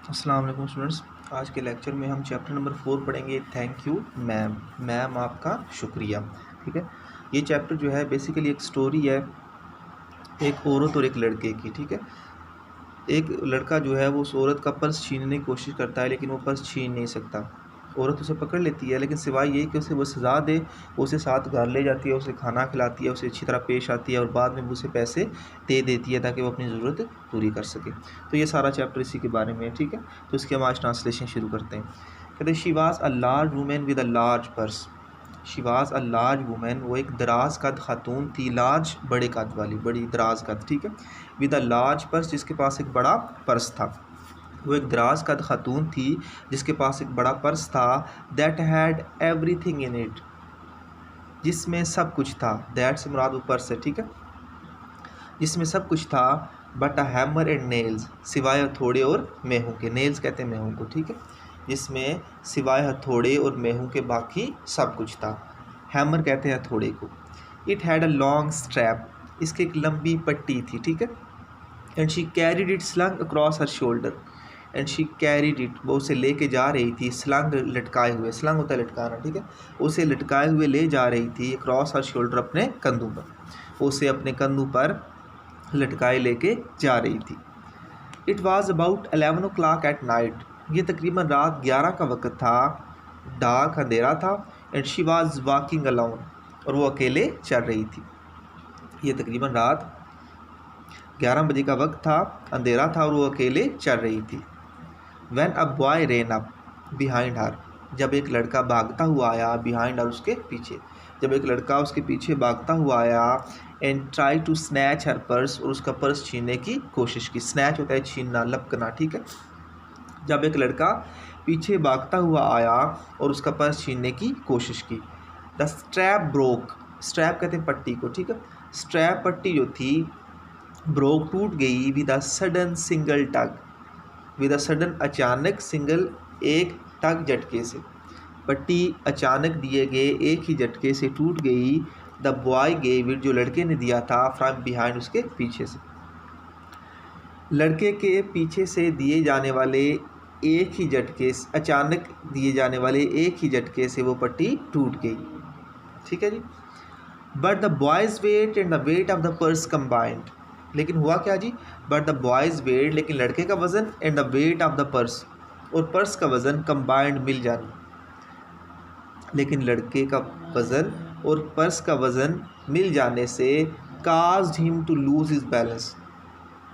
अस्सलाम वालेकुम स्टूडेंट्स। आज के लेक्चर में हम चैप्टर नंबर 4 पढ़ेंगे, थैंक यू मैम। मैम आपका शुक्रिया। ठीक है, ये चैप्टर जो है बेसिकली एक स्टोरी है एक औरत और एक लड़के की। ठीक है, एक लड़का जो है वो उस औरत का पर्स छीनने की कोशिश करता है, लेकिन वो पर्स छीन नहीं सकता। औरत उसे पकड़ लेती है, लेकिन सिवाय ये कि उसे वो सज़ा दे, वो उसे साथ घर ले जाती है, उसे खाना खिलाती है, उसे अच्छी तरह पेश आती है और बाद में उसे पैसे दे देती है ताकि वो अपनी ज़रूरत पूरी कर सके। तो ये सारा चैप्टर इसी के बारे में है। ठीक है, तो इसके हम आज ट्रांसलेशन शुरू करते हैं। कहते हैं she was a large women with a large purse. She was a large women, वो एक दराज कद खातून थी, लार्ज बड़े कद वाली, बड़ी दराज कद। ठीक है, विद अ लार्ज पर्स, जिसके पास एक बड़ा पर्स था। वो एक दराज कद खातून थी जिसके पास एक बड़ा पर्स था। That had everything in it, जिसमें सब कुछ था। दैट से मुराद वो पर्स है। ठीक है, जिसमें सब कुछ था। But a hammer and nails, सिवाय हथौड़े और मेहूँ के। नेल्स कहते हैं मेहूँ को। ठीक है, जिसमें सिवाय हथौड़े और मेहूँ के बाकी सब कुछ था। हैमर कहते हैं हथौड़े को। It had a long strap, इसकी एक लंबी पट्टी थी। ठीक है, and she carried it slung across her shoulder. And she carried it, वो उसे लेके जा रही थी, स्लंग लटकाए हुए, स्लंग होता है लटकाना। ठीक है, उसे लटकाए हुए ले जा रही थी, अक्रॉस हर शोल्डर, अपने कंधों पर। उसे अपने कंधों पर लटकाए लेके जा रही थी। It was about 11 o'clock at night, ये तकरीबन रात 11 का वक्त था। डार्क, अंधेरा था। And she was walking alone, और वो अकेले चल रही थी। ये तकरीबन रात 11 बजे का वक्त था, अंधेरा था और वो अकेले चल रही थी। When a boy ran up behind her, जब एक लड़का भागता हुआ आया, behind her, उसके पीछे। जब एक लड़का उसके पीछे भागता हुआ आया, and try to snatch her purse, और उसका पर्स छीनने की कोशिश की। snatch होता है छीनना, लपकना। ठीक है, जब एक लड़का पीछे भागता हुआ आया और उसका पर्स छीनने की कोशिश की। द स्ट्रैप ब्रोक, स्ट्रैप कहते हैं पट्टी को। ठीक है, स्ट्रैप पट्टी जो थी ब्रोक, टूट गई। With a sudden single tug, with a sudden अचानक, सिंगल एक, टग झटके से। पट्टी अचानक दिए गए एक ही झटके से टूट गई। द बॉय गेव इट, जो लड़के ने दिया था, फ्रॉम बिहाइंड, उसके पीछे से। लड़के के पीछे से दिए जाने वाले एक ही झटके, अचानक दिए जाने वाले एक ही झटके से वो पट्टी टूट गई। ठीक है जी। But the boy's weight and the weight of the purse combined, लेकिन हुआ क्या जी। बट द बॉयज़ वेट, लेकिन लड़के का वज़न, and the weight of the purse, और पर्स का वज़न, कंबाइंड, मिल जाना। लेकिन लड़के का वज़न और पर्स का वज़न मिल जाने से caused him to lose his balance.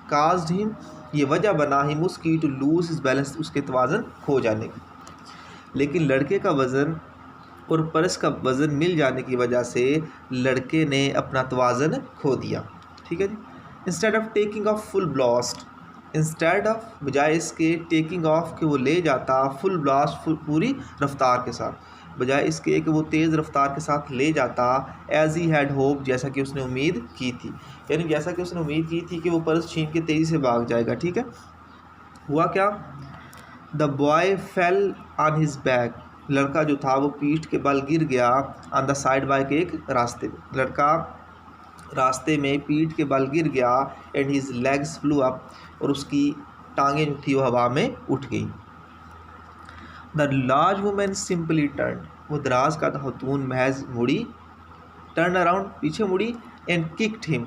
Caused him, ये वजह बना हिम उसकी, टू लूज़ हिज बैलेंस, उसके तवाज़न खो जाने की। लेकिन लड़के का वज़न और पर्स का वज़न मिल जाने की वजह से लड़के ने अपना तवाज़न खो दिया। ठीक है जी। Instead of taking off full blast, instead of, बजाय इसके, टेकिंग ऑफ के वो ले जाता, फुल ब्लास्ट, पूरी रफ्तार के साथ, बजाय इसके कि वो तेज़ रफ्तार के साथ ले जाता। एज ही हैड होप, जैसा कि उसने उम्मीद की थी, यानी जैसा कि उसने उम्मीद की थी कि वो पर्स छीन के तेज़ी से भाग जाएगा। ठीक है, हुआ क्या। The boy fell on his back, लड़का जो था वो पीठ के बल गिर गया। ऑन द साइड बाय के एक रास्ते में, लड़का रास्ते में पीठ के बल गिर गया। And his legs flu up, और उसकी टांगें जो थी वो हवा में उठ गई। The large women simply turn, वो दराज का खातून महज मुड़ी, टर्न अराउंड, पीछे मुड़ी। एंड किक्ड हिम,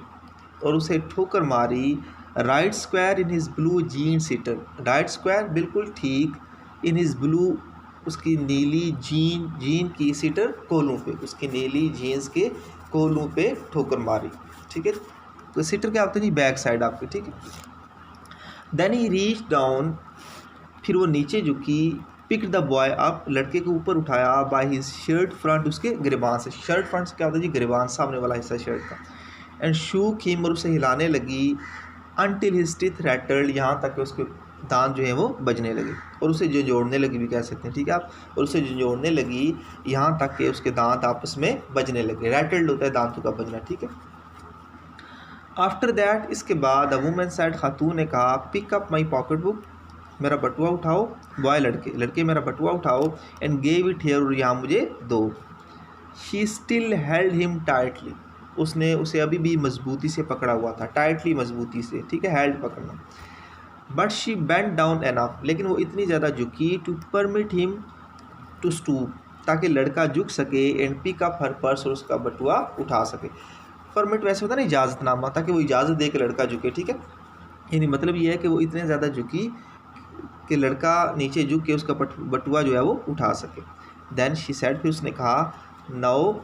और उसे ठोकर मारी। Right square in his blue gene seater, right square बिल्कुल ठीक, इन हिज ब्लू, उसकी नीली जीन, जीन की सीटर कोलों पे, उसकी नीली जीन्स के कोलों पे ठोकर मारी। ठीक है, तो सीटर क्या होता है जी, बैक साइड आपके। ठीक है, देन ही रीच डाउन, फिर वो नीचे झुकी। पिक द बॉय अप, लड़के को ऊपर उठाया। बाय हिज शर्ट फ्रंट, उसके गिरबान से। शर्ट फ्रंट से क्या होता है जी, गिरबान, सामने वाला हिस्सा शर्ट का। एंड शूक हिम, और उसे हिलाने लगी। अनटिल हिज टीथ रैटल्ड, यहाँ तक कि उसके दांत जो है वो बजने लगे, और उसे जोड़ने लगी भी कह सकते हैं। ठीक है आप, और उसे जोड़ने लगी यहाँ तक कि उसके दांत आपस में बजने लगे। रैटल्ड होता है दांतों का बजना। ठीक है, आफ्टर दैट, इसके बाद, अ वुमेन सेड, खातून ने कहा, pick up my pocketbook, मेरा बटुआ उठाओ। बॉय, लड़के मेरा बटुआ उठाओ। एंड गेव इट हियर, और यहाँ मुझे दो। She still held him tightly, उसने उसे अभी भी मजबूती से पकड़ा हुआ था। टाइटली, मजबूती से। ठीक है, हेल्ड, पकड़ना। But she bent down enough, लेकिन वो इतनी ज़्यादा झुकी to permit him to stoop, ताकि लड़का झुक सके and pick up her purse, और उसका बटुआ उठा सके। परमिट वैसे होता है ना इजाज़तनामा, ताकि वो इजाज़त दे के लड़का झुके, ठीक है। यानी मतलब ये है कि वो इतने ज़्यादा झुकी कि लड़का नीचे झुक के उसका बटुआ जो है वो उठा सके। देन शी सेड, फिर उसने कहा, now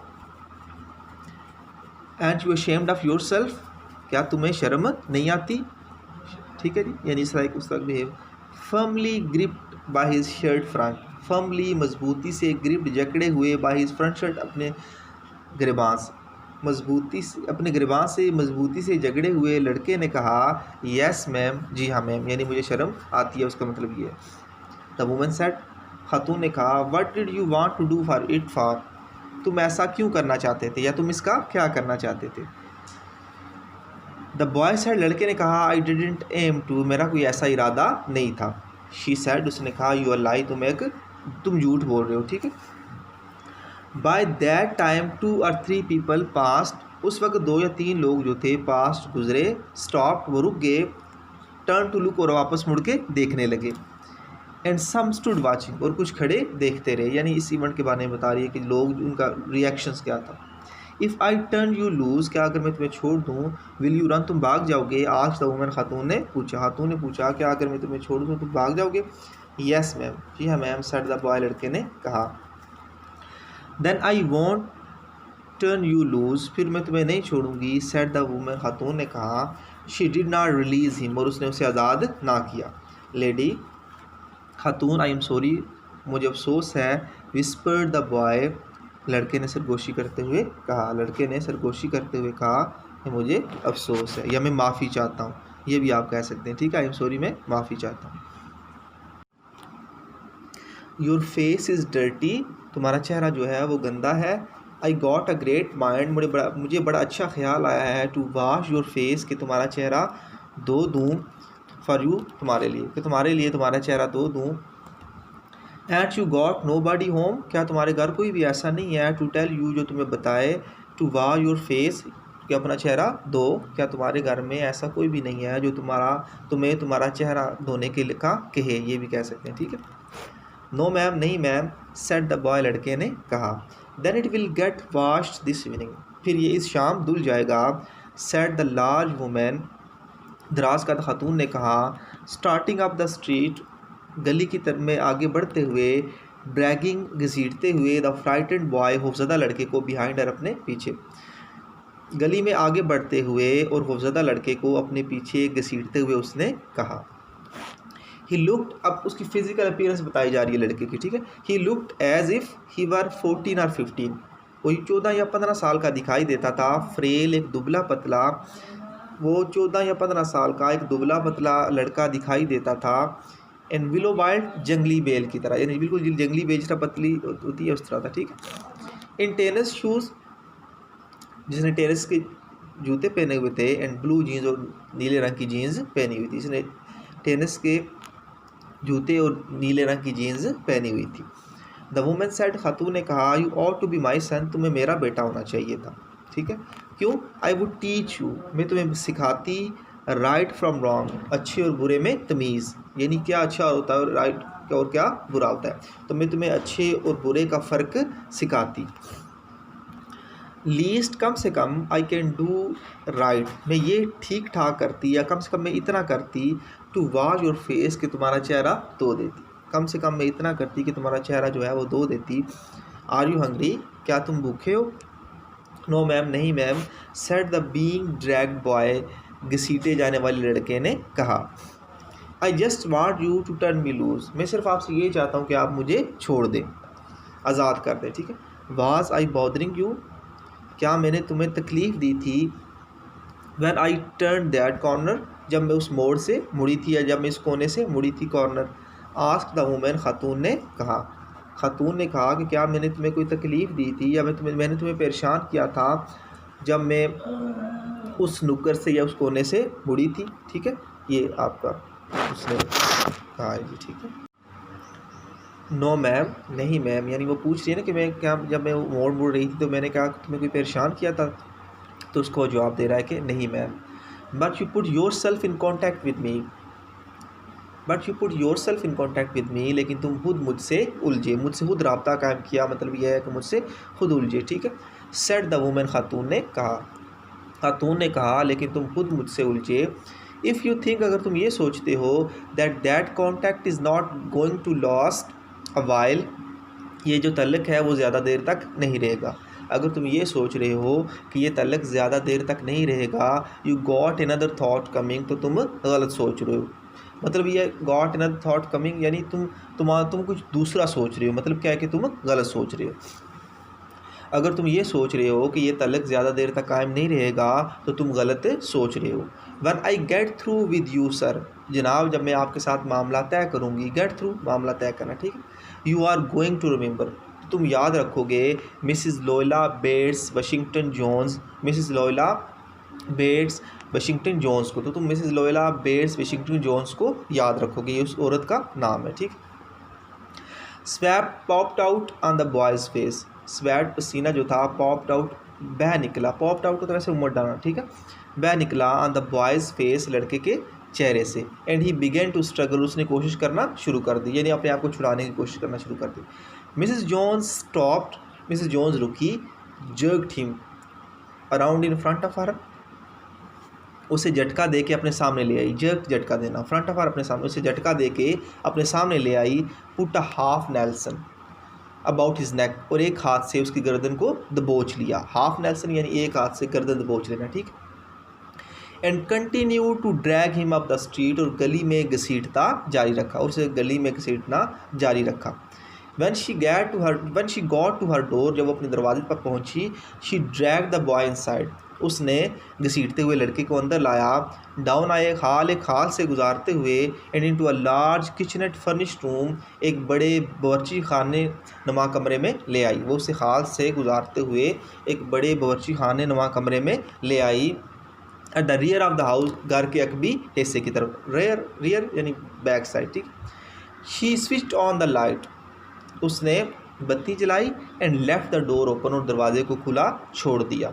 and you ashamed of your self, क्या तुम्हें शर्म नहीं आती, ठीक है जी। यानी इस लाइक उस तक behave. Firmly gripped by his shirt front, firmly मजबूती से, ग्रिप्ड जकड़े हुए, बाय हिज फ्रंट शर्ट अपने गिरबान से, मजबूती से अपने गिरबान से मजबूती से जकड़े हुए लड़के ने कहा, यस मैम, जी हाँ मैम, यानी मुझे शर्म आती है, उसका मतलब ये है। द वुमन सेड, खातून ने कहा, what did you want to do for it for, तुम ऐसा क्यों करना चाहते थे, या तुम इसका क्या करना चाहते थे। द बॉय सेड, लड़के ने कहा, आई डिडंट एम टू, मेरा कोई ऐसा इरादा नहीं था। शी सेड, उसने कहा, यू आर लाई, तुम झूठ बोल रहे हो, ठीक है। By that time 2 or 3 people past, उस वक्त 2 या 3 लोग जो थे पास्ट गुजरे, स्टॉप वो रुक गए, टर्न टू लुक और वापस मुड़ के देखने लगे, एंड सम स्टूड वाचिंग, और कुछ खड़े देखते रहे। यानी इस इवेंट के बारे में बता रही है कि लोग उनका रिएक्शंस क्या था। If I turn you loose, क्या अगर मैं तुम्हें छोड़ दूँ, विल यू रन, तुम भाग जाओगे, आज द वुमन, खातून ने पूछा, क्या अगर मैं तुम्हें छोड़ दूँ तुम भाग जाओगे। यस मैम, जी हाँ मैम, सेड द बॉय, लड़के ने कहा। Then I won't turn you loose, फिर मैं तुम्हें नहीं छोड़ूंगी, सेड द वुमन, खातून ने कहा। She did not release him, और उसने उसे आज़ाद ना किया। Lady, Khatoon, I am sorry, मुझे अफसोस है, विस्पर्ड द बॉय, लड़के ने सरगोशी करते हुए कहा, कि मुझे अफसोस है, या मैं माफ़ी चाहता हूँ, ये भी आप कह सकते हैं, ठीक है, आई एम सॉरी, मैं माफ़ी चाहता हूँ। योर फेस इज़ डर्टी, तुम्हारा चेहरा जो है वो गंदा है। I got a great mind, मुझे बड़ा अच्छा ख्याल आया है, टू वॉश योर फेस, कि तुम्हारा चेहरा धो दूँ, फॉर यू, तुम्हारे लिए, कि तुम्हारे लिए तुम्हारा चेहरा धो दूँ। And you got nobody home, क्या तुम्हारे घर कोई भी ऐसा नहीं है, टू टेल यू, जो तुम्हें बताए, टू वॉश योर फेस, कि अपना चेहरा धो, क्या तुम्हारे घर में ऐसा कोई भी नहीं है जो तुम्हें तुम्हारा चेहरा धोने के लिए कहे, ये भी कह सकते हैं, ठीक है। नो मैम, नहीं मैम, सेड द बॉय, लड़के ने कहा। Then it will get washed this evening, फिर ये इस शाम धुल जाएगा, सेड द लार्ज वुमेन, दराज का खातून ने कहा। स्टार्टिंग अप द स्ट्रीट, गली की तरफ में आगे बढ़ते हुए, ब्रैगिंग, घसीटते हुए, द फ्राइटेंड बॉय, खौफजदा लड़के को, बिहाइंड हर, अपने पीछे, गली में आगे बढ़ते हुए और खौफजदा लड़के को अपने पीछे घसीटते हुए उसने कहा। ही लुक्ड, अब उसकी फिजिकल अपीयरेंस बताई जा रही है लड़के की, ठीक है। He looked as if he were 14 or 15, कोई 14 या 15 साल का दिखाई देता था। फ्रेल, एक दुबला पतला, वो 14 या 15 साल का एक दुबला पतला लड़का दिखाई देता था। एंड विलो वाइल्ड, जंगली बेल की तरह, यानी बिल्कुल जंगली बेल जिस पतली होती है उस तरह था, ठीक है। इन टेनिस शूज़, जिसने टेनिस के जूते पहने हुए थे, एंड ब्लू जीन्स, और नीले रंग की जीन्स पहनी हुई थी, इसने टेनिस के जूते और नीले रंग की जीन्स पहनी हुई थी। द वुमेन सेड, खातून ने कहा, you ought to be my son, तुम्हें मेरा बेटा होना चाहिए था, ठीक है। क्यों? आई वुड टीच यू, मैं तुम्हें सिखाती, राइट फ्रॉम रॉन्ग, अच्छे और बुरे में तमीज़, यानी क्या अच्छा होता है राइट और क्या बुरा होता है, तो मैं तुम्हें अच्छे और बुरे का फ़र्क सिखाती। लीस्ट, कम से कम, आई कैन डू राइट, मैं ये ठीक ठाक करती, या कम से कम मैं इतना करती, टू वॉश योर फेस, कि तुम्हारा चेहरा धो देती, कम से कम मैं इतना करती कि तुम्हारा चेहरा जो है वो धो देती। आर यू हंग्री, क्या तुम भूखे हो। नो मैम, नहीं ma'am, said the being dragged boy, घसीटे जाने वाले लड़के ने कहा। I just want you to turn me loose, मैं सिर्फ आपसे ये चाहता हूँ कि आप मुझे छोड़ दें, आज़ाद कर दें, ठीक है। वाज आई बॉदरिंग यू, क्या मैंने तुम्हें तकलीफ़ दी थी। When I turn that corner, जब मैं उस मोड़ से मुड़ी थी, या जब मैं इस कोने से मुड़ी थी, कॉर्नर। आस्क द वुमेन, खातून ने कहा। खातून ने कहा कि क्या मैंने तुम्हें कोई तकलीफ़ दी थी, या मैंने तुम्हें परेशान किया था जब मैं उस नुक्कर से या उस कोने से मुड़ी थी, ठीक है। ये आपका उसने कहा जी, ठीक है। नो मैम, नहीं मैम, यानी वो पूछ रही है ना कि मैं क्या, जब मैं मोड़ मुड़ रही थी तो मैंने कहा तुम्हें कोई परेशान किया था, तो उसको जवाब दे रहा है कि नहीं ma'am. But you put your self in contact with me, but you put your self in contact with me, लेकिन तुम खुद मुझसे उलझे, मुझसे खुद रब्ता कायम किया, मतलब यह है कि मुझसे खुद उलझे, ठीक है। सेड द वुमेन, खातून ने कहा, खातून ने कहा लेकिन तुम खुद मुझसे उलझे। इफ़ यू थिंक, अगर तुम ये सोचते हो, that contact is not going to lost a while, ये जो तल्लक है वो ज़्यादा देर तक नहीं रहेगा, अगर तुम ये सोच रहे हो कि ये तल्लक ज़्यादा देर तक नहीं रहेगा, you got another thought coming, तो तुम गलत सोच रहे हो। मतलब ये गॉट अनदर थॉट कमिंग यानी तुम कुछ दूसरा सोच रहे हो, मतलब क्या है कि तुम गलत सोच रहे हो। अगर तुम ये सोच रहे हो कि ये तल्लक ज़्यादा देर तक कायम नहीं रहेगा तो तुम गलत सोच रहे हो। One I get through with you sir, जनाब जब मैं आपके साथ मामला तय करूँगी, गेट थ्रू मामला तय करना, ठीक है। You are going to remember, तुम याद रखोगे Mrs Luella Bates Washington Jones, Mrs Luella Bates Washington Jones को, तो तुम Mrs Luella Bates Washington Jones को याद रखोगे, ये उस औरत का नाम है, ठीक। Sweat popped out on the boy's face, sweat पसीना जो था पॉप्ड आउट बह निकला, पॉप्ड आउट को तो वैसे उमड़ डालना, ठीक है, बह निकला ऑन द बॉयज़ फेस, लड़के के चेहरे से। And he began to struggle, उसने कोशिश करना शुरू कर दी, यानी अपने आप को छुड़ाने की कोशिश करना शुरू कर दी। Mrs Jones stopped, Mrs Jones रुकी, jerked him around in front of her, उसे झटका दे के अपने सामने ले आई, जर्क झटका देना, फ्रंट ऑफ हर अपने सामने, उसे झटका दे के अपने सामने ले आई। Put a half nelson about his neck, और एक हाथ से उसकी गर्दन को दबोच लिया, हाफ नेल्सन यानी एक हाथ से गर्दन दबोच लेना, ठीक। And continue to drag him up the street, और गली में घसीटता जारी रखा, और उसे गली में घसीटना जारी रखा। when she got to her door, जब वो अपने दरवाजे पर पहुंची, she dragged the boy inside, उसने घसीटते हुए लड़के को अंदर लाया। डाउन आए एक हाल से गुजारते हुए, and into a large kitchenette furnished room, एक बड़े बावर्ची खाने नुमा कमरे में ले आई, वो उसे हाल से गुजारते हुए एक बड़े बावर्ची खाने नुमा कमरे में ले आई। At the rear of the house, घर के अकबी हिस्से की तरफ, रियर यानी बैक साइड, ठीक। She switched on the light, उसने बत्ती जलाई। And left the door open, और दरवाजे को खुला छोड़ दिया।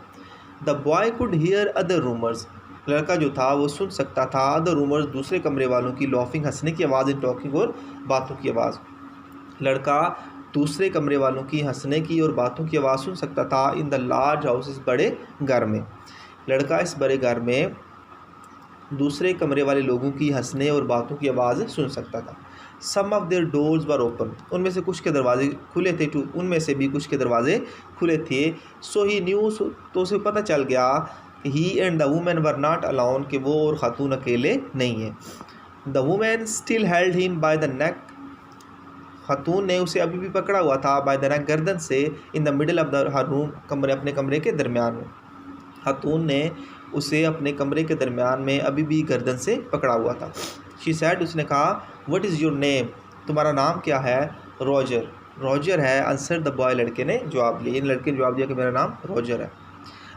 The boy could hear other roomers, लड़का जो था वो सुन सकता था अदर रूमर्स, दूसरे कमरे वालों की लॉफिंग, हंसने की आवाज़, इन टॉकिंग, और बातों की आवाज़। लड़का दूसरे कमरे वालों की हंसने की और बातों की आवाज़ सुन सकता था। इन द लार्ज हाउस, इस बड़े घर में, लड़का इस बड़े घर में दूसरे कमरे वाले लोगों की हंसने और बातों की आवाज़ सुन सकता था। Some of their doors were open, उनमें से कुछ के दरवाजे खुले थे, उनमें से भी कुछ के दरवाजे खुले थे। सो ही न्यू, तो उसे पता चल गया, he and the woman were not alone, कि वो और खातून अकेले नहीं है। The woman still held him by the neck, खातून ने उसे अभी भी पकड़ा हुआ था, बाय द नेक, गर्दन से। In the middle of the her room, अपने कमरे के दरमियान में, खातून ने उसे अपने कमरे के दरमियान में अभी भी गर्दन से पकड़ा हुआ था। शी सैड, उसने कहा, व्हाट इज़ योर नेम, तुम्हारा नाम क्या है। रॉजर, रॉजर है। आंसर द बॉय, लड़के ने जवाब दिया, इन लड़के ने जवाब दिया कि मेरा नाम रॉजर है।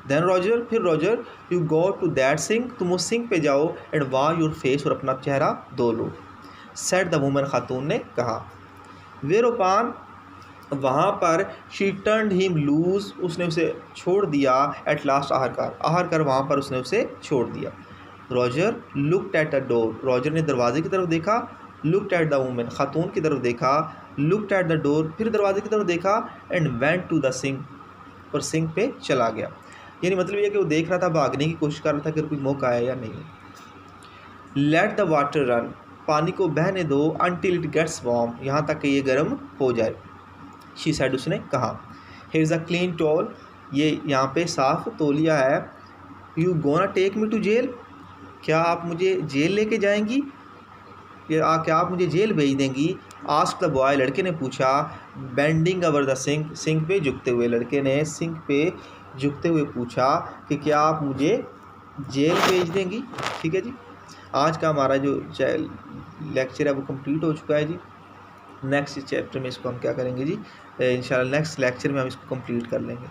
देन रॉजर, फिर Roger, you go to that sink, तुम उस सिंक पे जाओ, एंड वॉश योर फेस, और अपना चेहरा धो लो। सैड द वुमन, खातून ने कहा। वेरोपान, वहाँ पर, शी टर्न्ड हिम लूज, उसने उसे छोड़ दिया। एट लास्ट, आखिरकार वहाँ पर उसने उसे छोड़ दिया। Roger looked at the door, Roger ने दरवाजे की तरफ देखा। लुक्ड एट द वुमन, खातून की तरफ देखा। लुक्ड एट द डोर, फिर दरवाजे की तरफ देखा। And went to the sink, और सिंक पे चला गया। यानी मतलब ये कि वो देख रहा था, भागने की कोशिश कर रहा था कि कोई मौका आया या नहीं। लेट द वाटर रन, पानी को बहने दो। अनटिल इट गेट्स वार्म, यहाँ तक कि ये गर्म हो जाए। शी सेड, उसने कहा। Here is a clean towel, ये यहाँ पे साफ तौलिया है। You gonna take me to jail, क्या आप मुझे जेल लेके जाएंगी, क्या आप मुझे जेल भेज देंगी। आस्क द बॉय, लड़के ने पूछा। Bending over the sink, sink पे झुकते हुए, लड़के ने सिंक पे झुकते हुए पूछा कि क्या आप मुझे जेल भेज देंगी। ठीक है जी, आज का हमारा जो लेक्चर है वो कंप्लीट हो चुका है जी। नेक्स्ट चैप्टर में इसको हम क्या करेंगे जी, इंशाल्लाह नेक्स्ट लेक्चर में हम इसको कंप्लीट कर लेंगे।